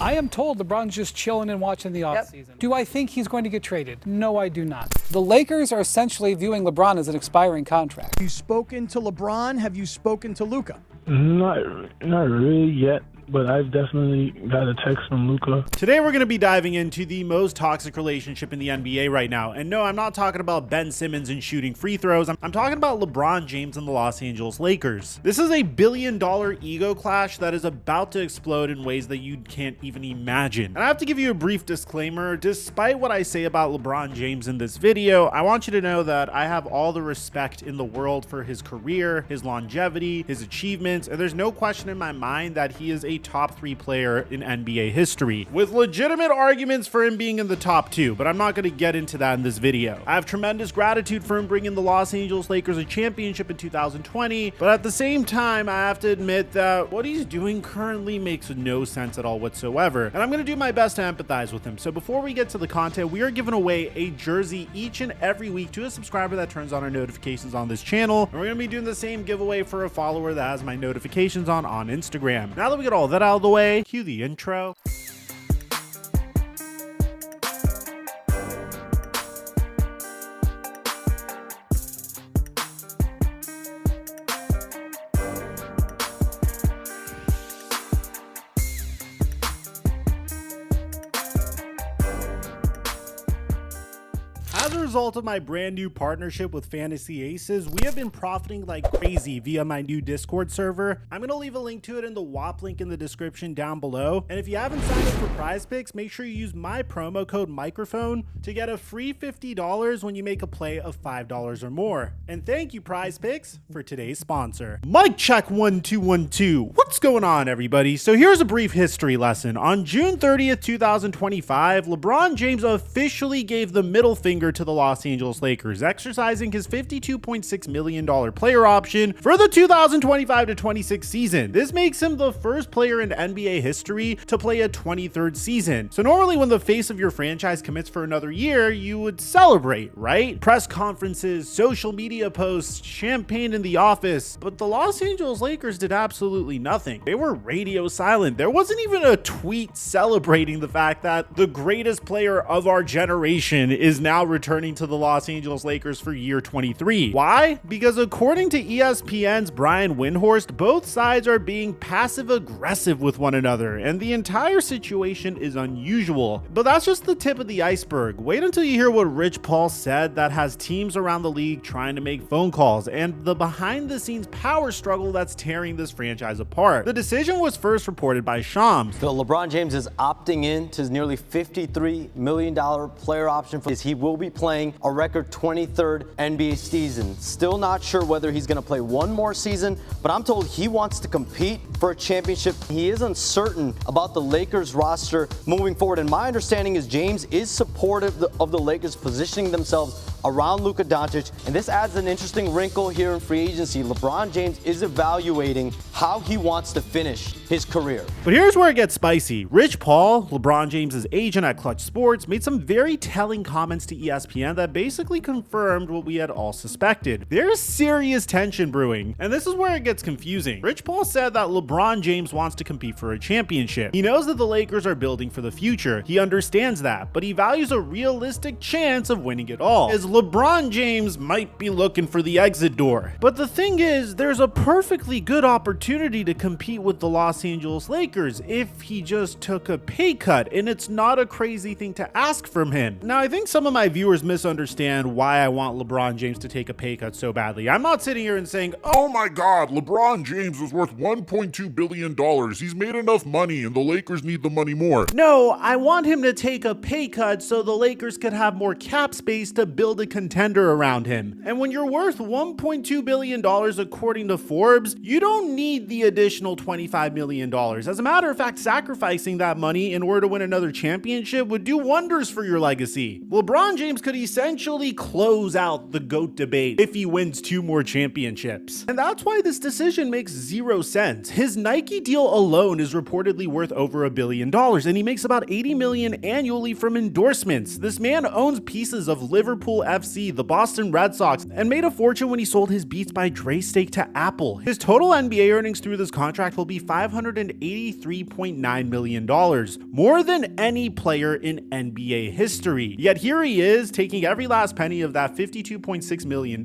I am told LeBron's just chilling and watching the offseason. Do I think he's going to get traded? No, I do not. The Lakers are essentially viewing LeBron as an expiring contract. Have you spoken to LeBron? Have you spoken to Luka? Not really yet, but I've definitely got a text from Luka. Today we're going to be diving into the most toxic relationship in the NBA right now. And no, I'm not talking about Ben Simmons and shooting free throws. I'm talking about LeBron James and the Los Angeles Lakers. This is a billion-dollar ego clash that is about to explode in ways that you can't even imagine. And I have to give you a brief disclaimer. Despite what I say about LeBron James in this video, I want you to know that I have all the respect in the world for his career, his longevity, his achievements, and there's no question in my mind that he is a top 3 player in NBA history, with legitimate arguments for him being in the top 2, but I'm not going to get into that in this video. I have tremendous gratitude for him bringing the Los Angeles Lakers a championship in 2020, but at the same time, I have to admit that what he's doing currently makes no sense at all whatsoever, and I'm going to do my best to empathize with him. So before we get to the content, we are giving away a jersey each and every week to a subscriber that turns on our notifications on this channel, and we're going to be doing the same giveaway for a follower that has my notifications on Instagram. Now that we get all that out of the way, cue the intro. As a result of my brand new partnership with Fantasy Aces, we have been profiting like crazy via my new Discord server. I'm going to leave a link to it in the WAP link in the description down below. And if you haven't signed up for Prize Picks, make sure you use my promo code microphone to get a free $50 when you make a play of $5 or more. And thank you, Prize Picks, for today's sponsor. Mic check 1 2 1 2. What's going on, everybody? So here's a brief history lesson. On June 30th, 2025, LeBron James officially gave the middle finger to the Los Angeles Lakers, exercising his $52.6 million player option for the 2025-26 season. This makes him the first player in NBA history to play a 23rd season. So normally when the face of your franchise commits for another year, you would celebrate, right? Press conferences, social media posts, champagne in the office. But the Los Angeles Lakers did absolutely nothing. They were radio silent. There wasn't even a tweet celebrating the fact that the greatest player of our generation is now returning to the Los Angeles Lakers for year 23. Why? Because according to ESPN's Brian Windhorst, both sides are being passive aggressive with one another, and the entire situation is unusual. But that's just the tip of the iceberg. Wait until you hear what Rich Paul said that has teams around the league trying to make phone calls, and the behind the scenes power struggle that's tearing this franchise apart. The decision was first reported by Shams. So LeBron James is opting in to his nearly $53 million player option for he will be playing a record 23rd NBA season. Still not sure whether he's going to play one more season, but I'm told he wants to compete for a championship. He is uncertain about the Lakers roster moving forward, and my understanding is James is supportive of the Lakers positioning themselves around Luka Donic, and this adds an interesting wrinkle here in free agency. LeBron James is evaluating how he wants to finish his career. But here's where it gets spicy. Rich Paul, LeBron James's agent at Clutch Sports, made some very telling comments to ESPN that basically confirmed what we had all suspected. There's serious tension brewing, and this is where it gets confusing. Rich Paul said that LeBron James wants to compete for a championship. He knows that the Lakers are building for the future. He understands that, but he values a realistic chance of winning it all, as LeBron James might be looking for the exit door. But the thing is, there's a perfectly good opportunity to compete with the Los Angeles Lakers if he just took a pay cut, and it's not a crazy thing to ask from him. Now, I think some of my viewers misunderstand why I want LeBron James to take a pay cut so badly. I'm not sitting here and saying, oh my God, LeBron James is worth $1.2 billion. He's made enough money and the Lakers need the money more. No, I want him to take a pay cut so the Lakers could have more cap space to build a contender around him. And when you're worth $1.2 billion according to Forbes, you don't need the additional $25 million. As a matter of fact, sacrificing that money in order to win another championship would do wonders for your legacy. LeBron James could essentially close out the GOAT debate if he wins 2 more championships. And that's why this decision makes zero sense. His Nike deal alone is reportedly worth over $1 billion, and he makes about $80 million annually from endorsements. This man owns pieces of Liverpool FC, the Boston Red Sox, and made a fortune when he sold his Beats by Dre stake to Apple. His total NBA earnings through this contract will be $583.9 million, more than any player in NBA history. Yet here he is, taking every last penny of that $52.6 million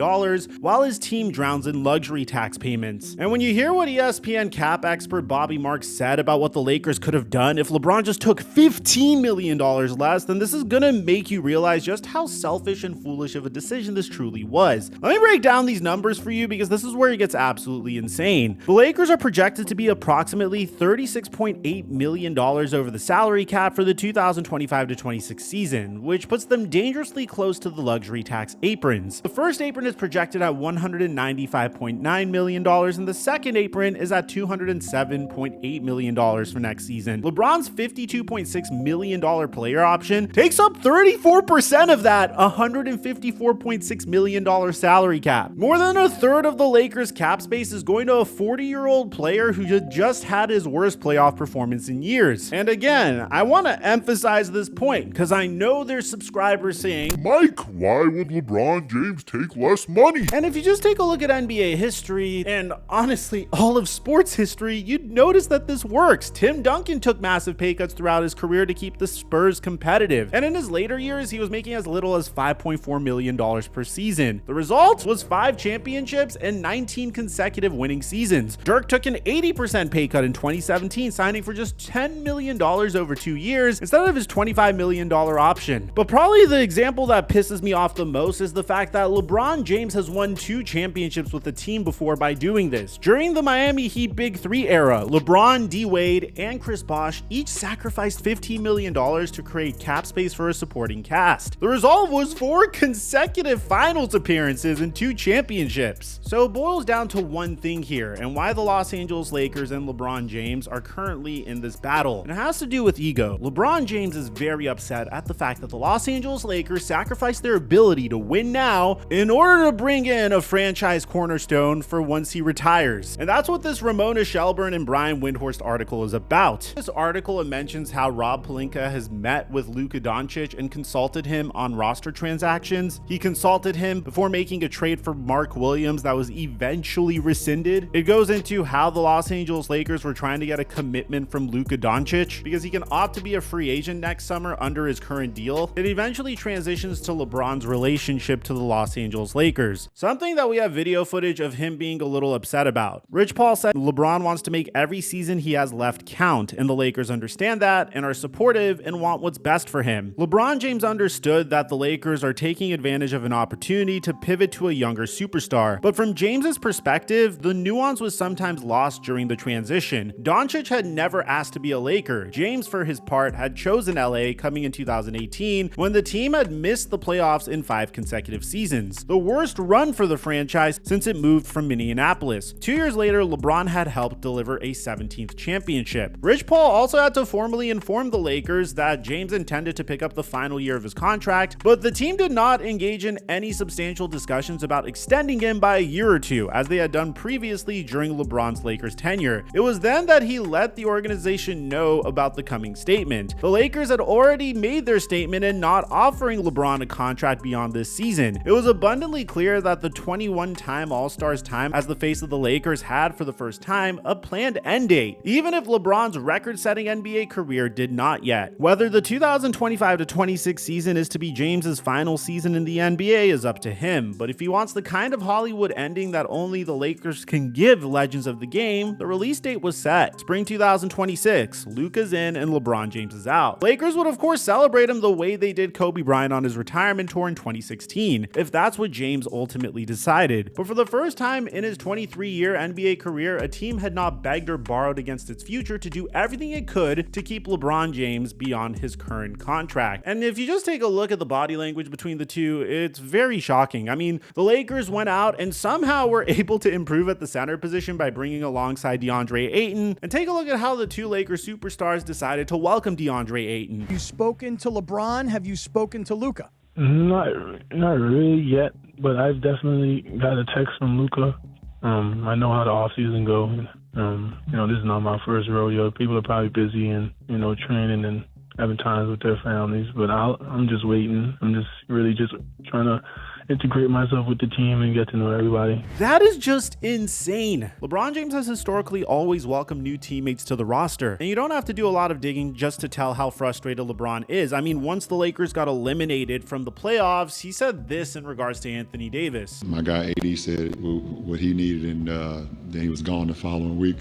while his team drowns in luxury tax payments. And when you hear what ESPN cap expert Bobby Marks said about what the Lakers could have done if LeBron just took $15 million less, then this is gonna make you realize just how selfish and foolish of a decision this truly was. Let me break down these numbers for you because this is where it gets absolutely insane. The Lakers are projected to be approximately $36.8 million over the salary cap for the 2025-26 season, which puts them dangerously close to the luxury tax aprons. The first apron is projected at $195.9 million, and the second apron is at $207.8 million for next season. LeBron's $52.6 million player option takes up 34% of that $154.6 million salary cap. More than a third of the Lakers' cap space is going to a 40-year-old player who just had his worst playoff performance in years. And again, I want to emphasize this point because I know there's subscribers saying, Mike, why would LeBron James take less money? And if you just take a look at NBA history, and honestly all of sports history, you'd notice that this works. Tim Duncan took massive pay cuts throughout his career to keep the Spurs competitive, and in his later years, he was making as little as $5.4 million per season. The result was 5 championships and 19 consecutive winning seasons. Dirk took an 80% pay cut in 2017, signing for just $10 million over 2 years instead of his $25 million option. But probably the example that pisses me off the most is the fact that LeBron James has won 2 championships with the team before by doing this. During the Miami Heat Big 3 era, LeBron, D. Wade, and Chris Bosh each sacrificed $15 million to create cap space for a supporting cast. The result was 4 consecutive finals appearances and 2 championships. So it boils down to one thing here, and why the Los Angeles Lakers and LeBron James are currently in this battle. And it has to do with ego. LeBron James is very upset at the fact that the Los Angeles Lakers sacrificed their ability to win now in order to bring in a franchise cornerstone for once he retires. And that's what this Ramona Shelburne and Brian Windhorst article is about. This article mentions how Rob Pelinka has met with Luka Doncic and consulted him on roster transactions. He consulted him before making a trade for Mark Williams that was eventually rescinded. It goes into how the Los Angeles Lakers were trying to get a commitment from Luka Doncic because he can opt to be a free agent next summer under his current deal. It eventually transitions to LeBron's relationship to the Los Angeles Lakers, something that we have video footage of him being a little upset about. Rich Paul said LeBron wants to make every season he has left count, and the Lakers understand that and are supportive and want what's best for him. LeBron James understood that the Lakers are taking advantage of an opportunity to pivot to a younger superstar, but from James's perspective, the nuance was sometimes lost during the transition. Doncic had never asked to be a Laker. James, for his part, had chosen LA coming in 2018 when the team had missed the playoffs in 5 consecutive seasons, the worst run for the franchise since it moved from Minneapolis. 2 years later, LeBron had helped deliver a 17th championship. Rich Paul also had to formally inform the Lakers that James intended to pick up the final year of his contract, but the team did not engage in any substantial discussions about extending him by a year or two, as they had done previously during LeBron's Lakers tenure. It was then that he let the organization know about the coming statement. The Lakers had already made their statement in not offering LeBron a contract beyond this season. It was abundantly clear that the 21-time All-Stars time as the face of the Lakers had, for the first time, a planned end date, even if LeBron's record-setting NBA career did not yet. Whether the 2025-26 season is to be James's final season in the NBA is up to him, but if he wants the kind of Hollywood ending that only the Lakers can give legends of the game, the release date was set. Spring 2026, Luka's in and LeBron James is out. Lakers would of course celebrate him the way they did Kobe Bryant on his retirement tour in 2016, if that's what James ultimately decided. But for the first time in his 23-year NBA career, a team had not begged or borrowed against its future to do everything it could to keep LeBron James beyond his current contract. And if you just take a look at the body language between the two, it's very shocking. I mean, the Lakers went out and somehow were able to improve at the center position by bringing alongside DeAndre Ayton. And take a look at how the two Lakers superstars decided to welcome DeAndre Ayton. Have you spoken to LeBron? Have you spoken to Luka? Not really yet, but I've definitely got a text from Luka. I know how the offseason goes. This is not my first rodeo. People are probably busy and, training and having times with their families. But I'm just waiting. I'm just really just trying to integrate myself with the team and get to know everybody. That is just insane. LeBron James has historically always welcomed new teammates to the roster, and you don't have to do a lot of digging just to tell how frustrated LeBron is. I mean, once the Lakers got eliminated from the playoffs, he said this in regards to Anthony Davis. My guy AD said what he needed, and then he was gone the following week.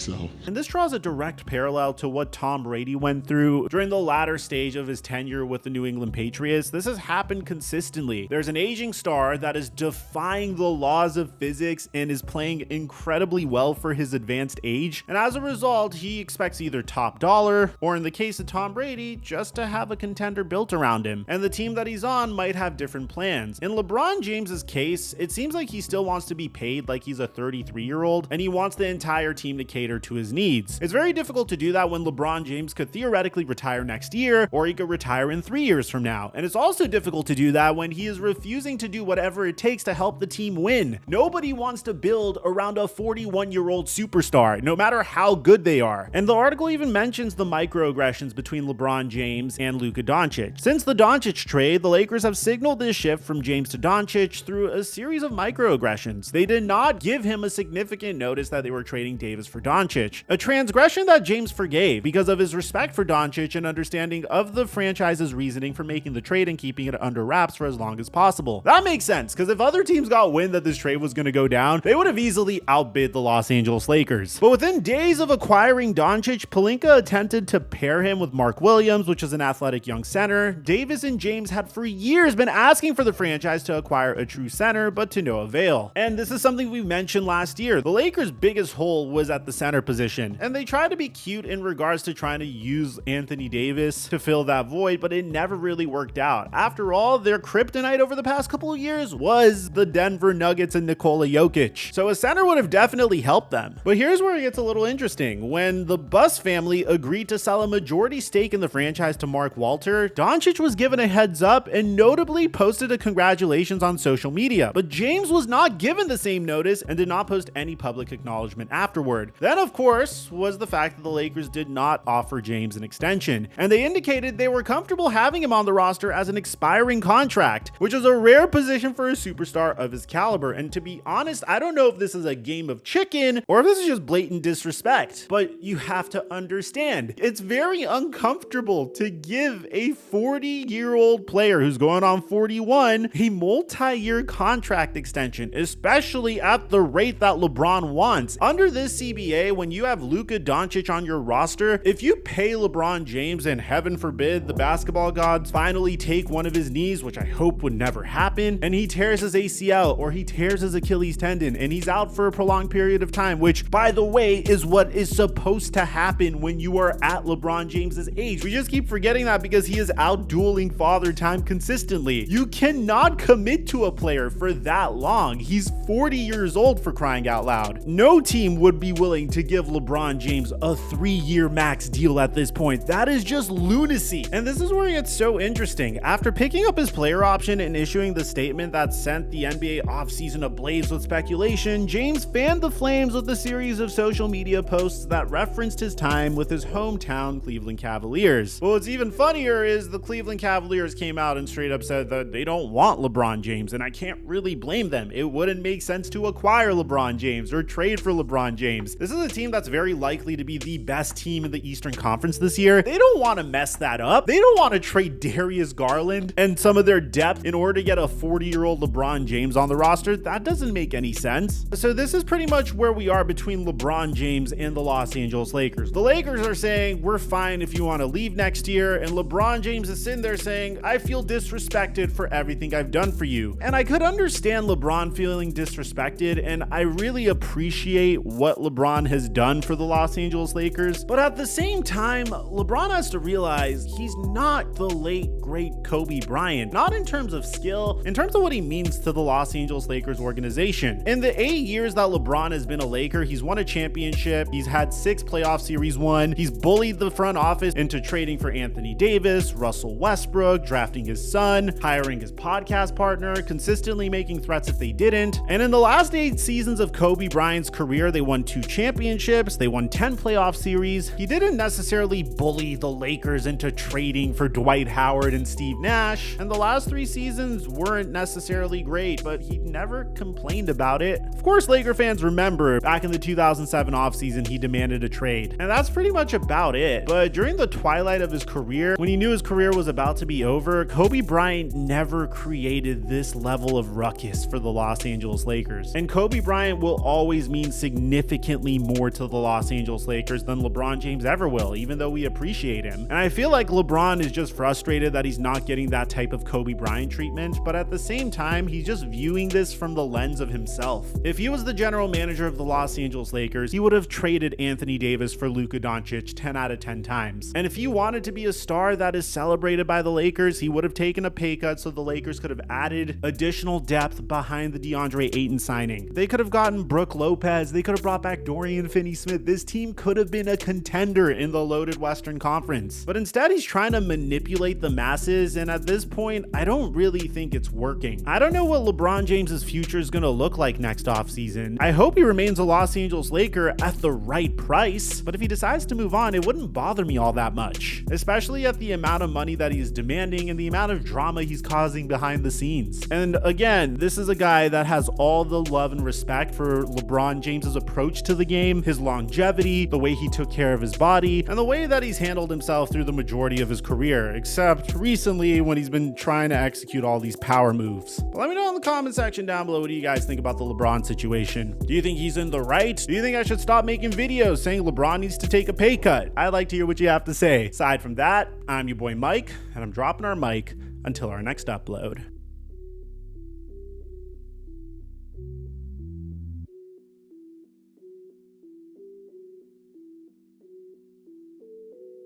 And this draws a direct parallel to what Tom Brady went through during the latter stage of his tenure with the New England Patriots. This has happened consistently. There's an aging star that is defying the laws of physics and is playing incredibly well for his advanced age, and as a result, he expects either top dollar, or in the case of Tom Brady, just to have a contender built around him, and the team that he's on might have different plans. In LeBron James's case, it seems like he still wants to be paid like he's a 33-year-old, and he wants the entire team to cater to his needs. It's very difficult to do that when LeBron James could theoretically retire next year, or he could retire in 3 years from now, and it's also difficult to do that when he is refusing to do whatever it takes to help the team win. Nobody wants to build around a 41-year-old superstar, no matter how good they are. And the article even mentions the microaggressions between LeBron James and Luka Donic. Since the Doncic trade, the Lakers have signaled this shift from James to Doncic through a series of microaggressions. They did not give him a significant notice that they were trading Davis for Doncic, a transgression that James forgave because of his respect for Doncic and understanding of the franchise's reasoning for making the trade and keeping it under wraps for as long as possible. That makes sense, because if other teams got wind that this trade was going to go down, they would have easily outbid the Los Angeles Lakers. But within days of acquiring Doncic, Pelinka attempted to pair him with Mark Williams, which is an athletic young center. Davis and James had for years been asking for the franchise to acquire a true center, but to no avail. And this is something we mentioned last year. The Lakers' biggest hole was at the center position, and they tried to be cute in regards to trying to use Anthony Davis to fill that void, but it never really worked out. After all, their kryptonite over the past couple of years was the Denver Nuggets and Nikola Jokic, so a center would have definitely helped them. But here's where it gets a little interesting. When the Buss family agreed to sell a majority stake in the franchise to Mark Walter, Doncic was given a heads up and notably posted a congratulations on social media, but James was not given the same notice and did not post any public acknowledgement afterward. Then, of course, was the fact that the Lakers did not offer James an extension, and they indicated they were comfortable having him on the roster as an expiring contract, which is a rare position for a superstar of his caliber. And to be honest, I don't know if this is a game of chicken or if this is just blatant disrespect, but you have to understand, it's very uncomfortable to give a 40-year-old player who's going on 41 a multi-year contract extension, especially at the rate that LeBron wants. Under this CBA, when you have Luka Donic on your roster, if you pay LeBron James and heaven forbid the basketball gods finally take one of his knees, which I hope would never happen, and he tears his ACL or he tears his Achilles tendon and he's out for a prolonged period of time, which by the way is what is supposed to happen when you are at LeBron James's age. We just keep forgetting that because he is out dueling father time consistently. You cannot commit to a player for that long. He's 40 years old, for crying out loud. No team would be willing to give LeBron James a 3-year max deal at this point. That is just lunacy. And this is where it gets so interesting. After picking up his player option and issuing the statement that sent the NBA offseason ablaze with speculation, James fanned the flames with a series of social media posts that referenced his time with his hometown Cleveland Cavaliers. But what's even funnier is the Cleveland Cavaliers came out and straight up said that they don't want LeBron James, and I can't really blame them. It wouldn't make sense to acquire LeBron James or trade for LeBron James. This is a team that's very likely to be the best team in the Eastern Conference this year. They don't want to mess that up. They don't want to trade Darius Garland and some of their depth in order to get a 40-year-old LeBron James on the roster. That doesn't make any sense. So this is pretty much where we are between LeBron James and the Los Angeles Lakers. The Lakers are saying, we're fine if you want to leave next year, and LeBron James is sitting there saying, I feel disrespected for everything I've done for you. And I could understand LeBron feeling disrespected, and I really appreciate what LeBron has done for the Los Angeles Lakers, but at the same time, LeBron has to realize he's not the late, great Kobe Bryant. Not in terms of skill, in terms of what what he means to the Los Angeles Lakers organization. In the 8 years that LeBron has been a Laker, he's won a championship, he's had 6 playoff series won, he's bullied the front office into trading for Anthony Davis, Russell Westbrook, drafting his son, hiring his podcast partner, consistently making threats if they didn't. And in the last 8 seasons of Kobe Bryant's career, they won 2 championships, they won 10 playoff series. He didn't necessarily bully the Lakers into trading for Dwight Howard and Steve Nash, and the last 3 seasons weren't necessarily great, but he never complained about it. Of course, Laker fans remember back in the 2007 offseason, he demanded a trade, and that's pretty much about it. But during the twilight of his career, when he knew his career was about to be over, Kobe Bryant never created this level of ruckus for the Los Angeles Lakers. And Kobe Bryant will always mean significantly more to the Los Angeles Lakers than LeBron James ever will, even though we appreciate him. And I feel like LeBron is just frustrated that he's not getting that type of Kobe Bryant treatment, but at the same time, he's just viewing this from the lens of himself. If he was the general manager of the Los Angeles Lakers, he would have traded Anthony Davis for Luka Donic 10 out of 10 times. And if he wanted to be a star that is celebrated by the Lakers, he would have taken a pay cut so the Lakers could have added additional depth behind the DeAndre Ayton signing. They could have gotten Brooke Lopez, they could have brought back Dorian Finney-Smith. This team could have been a contender in the loaded Western Conference. But instead, he's trying to manipulate the masses, and at this point, I don't really think it's working. I don't know what LeBron James's future is going to look like next offseason. I hope he remains a Los Angeles Laker at the right price, but if he decides to move on, it wouldn't bother me all that much, especially at the amount of money that he's demanding and the amount of drama he's causing behind the scenes. And again, this is a guy that has all the love and respect for LeBron James's approach to the game, his longevity, the way he took care of his body, and the way that he's handled himself through the majority of his career, except recently when he's been trying to execute all these power moves. But let me know in the comment section down below, what do you guys think about the LeBron situation? Do you think he's in the right? Do you think I should stop making videos saying LeBron needs to take a pay cut? I'd like to hear what you have to say. Aside from that, I'm your boy Mike, and I'm dropping our mic until our next upload.